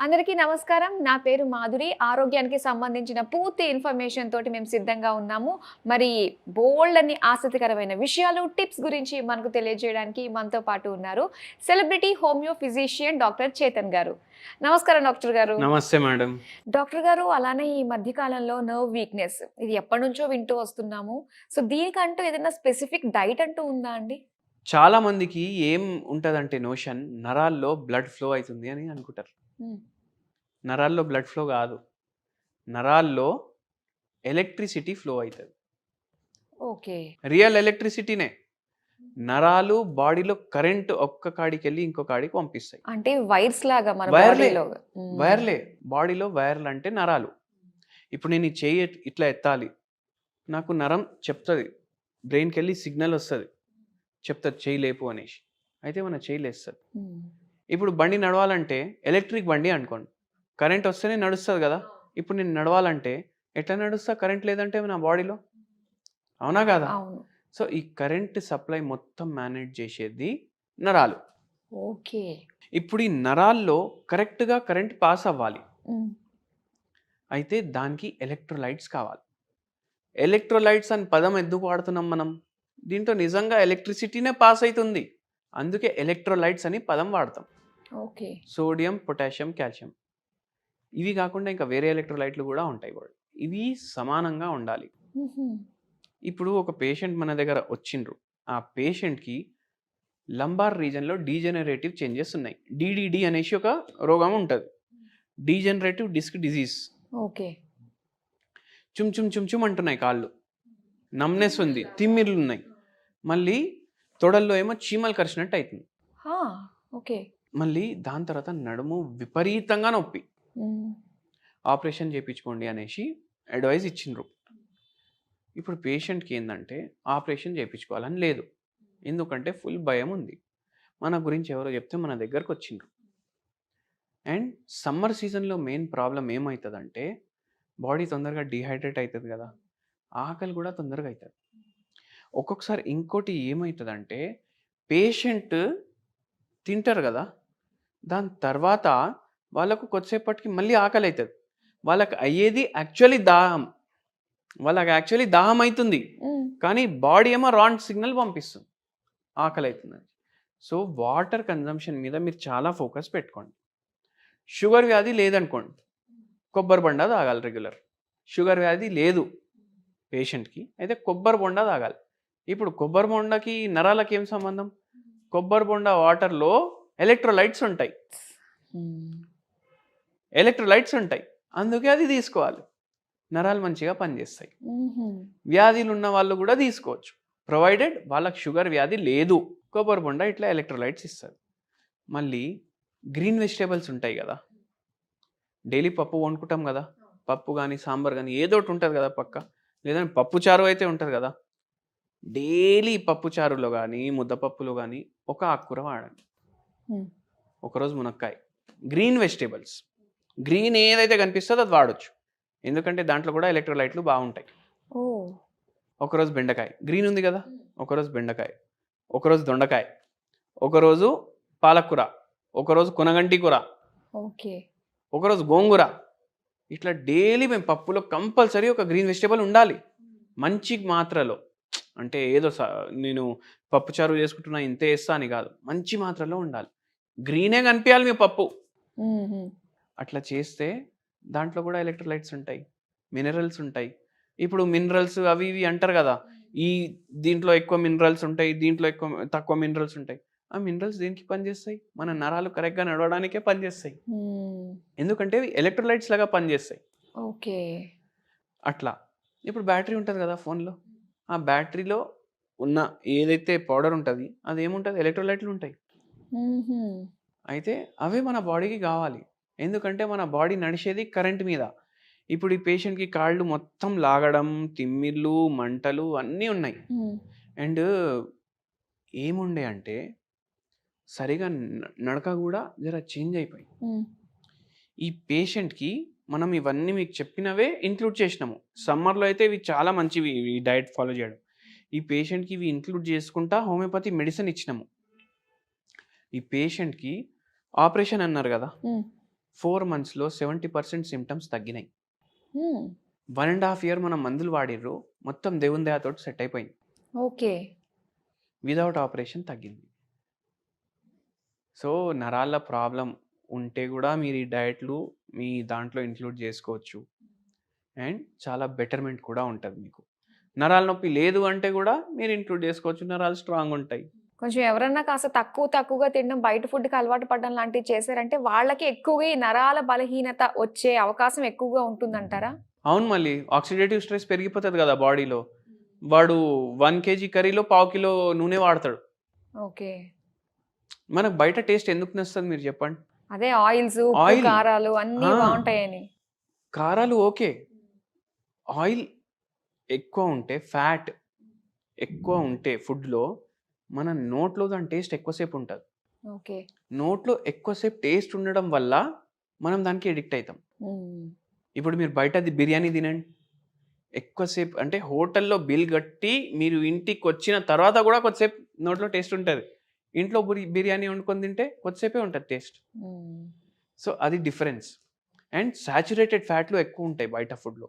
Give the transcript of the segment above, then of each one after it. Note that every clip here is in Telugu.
అందరికీ నమస్కారం. నా పేరు మాధురి. ఆరోగ్యానికి సంబంధించిన పూర్తి ఇన్ఫర్మేషన్ తోటి మేము సిద్ధంగా ఉన్నాము. మరి బోల్డన్ని ఆసక్తికరమైన విషయాలు, టిప్స్ గురించి మనకు తెలియజేయడానికి మనతో పాటు ఉన్నారు celebrity homeo physician doctor Chetan గారు. నమస్కారం డాక్టర్ గారు. నమస్తే మేడం. డాక్టర్ గారు, అలానే ఈ మధ్య కాలంలో నర్వ్ వీక్‌నెస్ ఇది ఎప్పటినుంచో వింటూ వస్తున్నాము. సో దీనికంటూ ఏదైనా స్పెసిఫిక్ డైట్ అంటూ ఉందా అండి? చాలా మందికి ఏం ఉంటదంటే నోషన్ నరాల్లో బ్లడ్ ఫ్లో అయితుంది అని అనుకుంటారు. హ్మ్. నరాల్లో బ్లడ్ ఫ్లో కాదు. నరాల్లో ఎలక్ట్రిసిటీ ఫ్లో అవుతుంది. ఓకే. రియల్ ఎలక్ట్రిసిటీనే. నరాలు బాడీలో కరెంట్ ఒక్క కాడికి వెళ్ళి ఇంకో కాడికి పంపిస్తాయి. అంటే వైర్స్ లాగా మన వైర్లే. బాడీలో. వైర్లే. బాడీలో వైర్లు అంటే నరాలు. ఇప్పుడు నేను ఈ చెయ్యి ఇట్లా ఎత్తాలి. నాకు నరం చెప్తుంది, బ్రెయిన్కి వెళ్ళి సిగ్నల్ వస్తుంది, చెప్తుంది చెయ్యి లేపు అనేసి. అయితే మన చెయ్యి లేస్తుంది. ఇప్పుడు బండి నడవాలంటే ఎలక్ట్రిక్ బండి అనుకోండి, కరెంట్ వస్తేనే నడుస్తుంది కదా. ఇప్పుడు నేను నడవాలంటే ఎట్లా నడుస్తా కరెంట్ లేదంటే నా బాడీలో? అవునా కదా? అవును. సో ఈ కరెంట్ సప్లై మొత్తం మేనేజ్ చేసేది నరాలు. ఓకే. ఇప్పుడు ఈ నరాల్లో కరెక్ట్గా కరెంట్ పాస్ అవ్వాలి. అయితే దానికి ఎలక్ట్రోలైట్స్ కావాలి. ఎలక్ట్రోలైట్స్ అని పదం ఎందుకు వాడుతున్నాం మనం? దీంట్లో నిజంగా ఎలక్ట్రిసిటీనే పాస్ అవుతుంది, అందుకే ఎలక్ట్రోలైట్స్ అని పదం వాడతాం. ఓకే. Sodium, potassium, calcium. ఇవి కాకుండా ఇంకా వేరే ఎలక్ట్రోలైట్లు కూడా ఉంటాయి కూడా. ఇవి సమానంగా ఉండాలి. ఇప్పుడు ఒక పేషెంట్ మన దగ్గర వచ్చిండ్రు. ఆ పేషెంట్కి లంబార్ రీజన్లో డీజెనరేటివ్ చేంజెస్ ఉన్నాయి. డిడిడి అనేసి ఒక రోగం ఉంటుంది, డీజెనరేటివ్ డిస్క్ డిజీజ్. ఓకే. చుమ్ చుమ్ చుమ్ చుమ్ అంటున్నాయి కాళ్ళు, నమ్నెస్ ఉంది, తిమ్మిర్లు ఉన్నాయి. మళ్ళీ తొడల్లో ఏమో చీమలు కరిచినట్టు అవుతుంది. ఓకే. మళ్ళీ దాని తర్వాత నడుము విపరీతంగా నొప్పి. ఆపరేషన్ చేయించుకోండి అనేసి అడ్వైజ్ ఇచ్చిండ్రు. ఇప్పుడు పేషెంట్కి ఏంటంటే ఆపరేషన్ చేయించుకోవాలని లేదు, ఎందుకంటే ఫుల్ భయం ఉంది. మన గురించి ఎవరో చెప్తే మన దగ్గరకు వచ్చిండ్రు. అండ్ సమ్మర్ సీజన్లో మెయిన్ ప్రాబ్లం ఏమవుతుందంటే బాడీ తొందరగా డిహైడ్రేట్ అవుతుంది కదా, ఆకలి కూడా తొందరగా అవుతుంది. ఒక్కొక్కసారి ఇంకోటి ఏమవుతుందంటే పేషెంట్ తింటారు కదా, దాని తర్వాత వాళ్ళకు కొద్దిసేపటికి మళ్ళీ ఆకలి అవుతుంది. వాళ్ళకి అయ్యేది యాక్చువల్లీ దాహం, వాళ్ళకి యాక్చువల్లీ దాహం అవుతుంది, కానీ బాడీ ఏమో రాంగ్ సిగ్నల్ పంపిస్తుంది ఆకలి అవుతుందని. సో వాటర్ కన్జంప్షన్ మీద మీరు చాలా ఫోకస్ పెట్టుకోండి. షుగర్ వ్యాధి లేదనుకోండి, కొబ్బరి బొండా తాగాలి రెగ్యులర్. షుగర్ వ్యాధి లేదు పేషెంట్కి, అయితే కొబ్బరి బొండా తాగాలి. ఇప్పుడు కొబ్బరి బొండకి నరాలకి ఏం సంబంధం? కొబ్బరి బొండా వాటర్లో ఎలక్ట్రోలైట్స్ ఉంటాయి, ఎలక్ట్రోలైట్స్ ఉంటాయి, అందుకే అది తీసుకోవాలి. నరాలు మంచిగా పనిచేస్తాయి. వ్యాధులు ఉన్న వాళ్ళు కూడా తీసుకోవచ్చు, ప్రొవైడెడ్ వాళ్ళకి షుగర్ వ్యాధి లేదు. కొబ్బరి బొండ ఇట్లా ఎలక్ట్రోలైట్స్ ఇస్తుంది. మళ్ళీ గ్రీన్ వెజిటేబుల్స్ ఉంటాయి కదా, డైలీ పప్పు వండుకుంటాం కదా, పప్పు కానీ సాంబార్ కానీ ఏదో ఒకటి ఉంటుంది కదా పక్క, లేదంటే పప్పు చారు అయితే ఉంటుంది కదా. డైలీ పప్పు చారులో కానీ ముద్దపప్పులో కానీ ఒక ఆకుకూర వాడండి. ఒకరోజు మునక్కాయ. గ్రీన్ వెజిటేబుల్స్, గ్రీన్ ఏదైతే కనిపిస్తుందో అది వాడచ్చు, ఎందుకంటే దాంట్లో కూడా ఎలక్ట్రోలైట్లు బాగుంటాయి. ఒకరోజు బెండకాయ, గ్రీన్ ఉంది కదా, ఒకరోజు బెండకాయ, ఒకరోజు దొండకాయ, ఒకరోజు పాలకూర, ఒకరోజు కొనగంటి కూర, ఓకే, ఒకరోజు గోంగూర. ఇట్లా డైలీ మేము పప్పులో కంపల్సరీ ఒక గ్రీన్ వెజిటేబుల్ ఉండాలి, మంచి మాత్రలో. అంటే ఏదో నేను పప్పు చారు చేసుకుంటున్నా ఇంతే వేస్తా అని కాదు, మంచి మాత్రలో ఉండాలి. గ్రీనే కనిపించాలి మీ పప్పు. అట్లా చేస్తే దాంట్లో కూడా ఎలక్ట్రోలైట్స్ ఉంటాయి, మినరల్స్ ఉంటాయి. ఇప్పుడు మినరల్స్ అవి ఇవి అంటారు కదా, ఈ దీంట్లో ఎక్కువ మినరల్స్ ఉంటాయి, దీంట్లో తక్కువ మినరల్స్ ఉంటాయి. ఆ మినరల్స్ దేనికి పనిచేస్తాయి? మన నరాలు కరెక్ట్గా నడవడానికే పనిచేస్తాయి, ఎందుకంటే ఎలక్ట్రోలైట్స్ లాగా పనిచేస్తాయి. ఓకే. అట్లా ఇప్పుడు బ్యాటరీ ఉంటుంది కదా ఫోన్లో, ఆ బ్యాటరీలో ఉన్న ఏదైతే పౌడర్ ఉంటుంది అది ఏముంటుంది? ఎలక్ట్రోలైట్లు ఉంటాయి. అయితే అవే మన బాడీకి కావాలి, ఎందుకంటే మన బాడీ నడిచేది కరెంట్ మీద. ఇప్పుడు ఈ పేషెంట్కి కాళ్ళు మొత్తం లాగడం, తిమ్మిర్లు, మంటలు అన్నీ ఉన్నాయి. అండ్ ఏముండే అంటే సరిగా నడక కూడా జర చేంజ్ అయిపోయి. ఈ పేషెంట్కి మనం ఇవన్నీ మీకు చెప్పినవే ఇంక్లూడ్ చేసినాము. సమ్మర్లో అయితే ఇవి చాలా మంచివి, ఈ డైట్ ఫాలో చేయడం. ఈ పేషెంట్కి ఇవి ఇంక్లూడ్ చేసుకుంటా హోమియోపతి మెడిసిన్ ఇచ్చినాము. ఈ పేషెంట్కి ఆపరేషన్ అన్నారు కదా, 4 మంత్స్‌లో 70% సింప్టమ్స్ తగ్గినాయి. 1.5 ఇయర్ మనం మందులు వాడిర్రు. మొత్తం దేవుని దయతోటి సెట్ అయిపోయింది. ఓకే. వితౌట్ ఆపరేషన్ తగ్గింది. సో, నరాల ప్రాబ్లమ్ ఉంటే గూడా మీరు ఈ డయట్‌లు మీ దాంట్లో ఇంక్లూడ్ జేసుకోవచ్చు. అండ్ చాలా బెటర్‌మెంట్ కూడా ఉంటది మీకు. నరాల నొప్పి లేదు అంటే గూడా మీరు ఇంక్లూడ్ జేసుకోవచ్చు. నరాలు స్ట్రాంగ్ ఉంటాయి. కొంచెం ఎవరన్నా కాస్త తక్కువగా తినడం, బయట ఫుడ్‌కి అలవాటు పడడం లాంటివి చేశారంటే వాళ్ళకి ఎక్కువగా ఈ నరాల బలహీనత వచ్చే అవకాశం ఎక్కువగా ఉంటుందంటారా? అవును మళ్ళీ ఆక్సిడేటివ్ స్ట్రెస్ పెరిగిపోతది గదా బాడీలో. వాడు 1 కేజీ కర్రీలో పావు కిలో నూనె వాడతాడు. ఓకే. మనకు బయట టేస్ట్ ఎందుకు నచ్చుతది మీరు జెప్పండి? అదే ఆయిల్స్, ఉప్పు, ఆయిల్. కారాలు అన్నీ ఆ! బావుంటాయని. కారాలు ఓకే. ఆయిల్ ఎక్కువ ఉంటే, ఫ్యాట్ ఎక్కువ ఉంటే ఫుడ్‌లో మన నోట్లో దాని టేస్ట్ ఎక్కువసేపు ఉంటది. ఓకే. నోట్లో ఎక్కువసేపు టేస్ట్ ఉండడం వల్ల మనం దానికి అడిక్ట్ అయితాం. హ్మ్. ఇప్పుడు మీరు బయటది బిర్యానీ తినండి. ఎక్కువసేపు అంటే హోటల్‌లో బిల్ కట్టి మీరు ఇంటికొచ్చిన తర్వాత గూడా కొద్దిసేపు నోట్లో టేస్ట్ ఉంటది. ఇంట్లో బిర్యానీ వండుకొని తింటే కొద్దిసేపే ఉంటది టేస్ట్. హ్మ్. సో, అది డిఫరెన్స్. అండ్ సాచురేటెడ్ ఫ్యాట్‌లు ఎక్కువుంటాయి బయట ఫుడ్‌లో.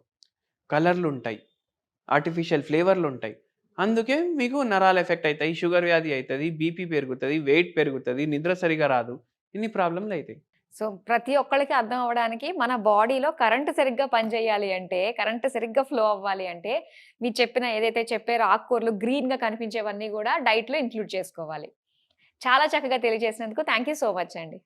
కలర్‌లుంటాయి. ఆర్టిఫిషియల్ ఫ్లేవర్‌లుంటాయి. అందుకే మీకు నరాలు ఎఫెక్ట్ అయితాయి. షుగర్ వ్యాధి అయితది. బీపీ పెరుగుతది. వెయిట్ పెరుగుతది. నిద్ర సరిగ్గా రాదు. ఇన్ని ప్రాబ్లమ్‌లయితాయి. సో, ప్రతి ఒక్కళ్ళకి అర్థం అవ్వడానికి మన బాడీలో కరెంట్ సరిగ్గా పనిచేయాలి అంటే, కరెంట్ సరిగ్గా ఫ్లో అవ్వాలి అంటే, మీరు చెప్పిన ఏదైతే చెప్పారో ఆకుకూరలు గ్రీన్‌గా కనిపించేవన్నీ గూడా డైట్‌లో ఇంక్లూడ్ చేసుకోవాలి. చాలా చక్కగా తెలియజేసినందుకు థాంక్ యూ సో మచ్ అండి.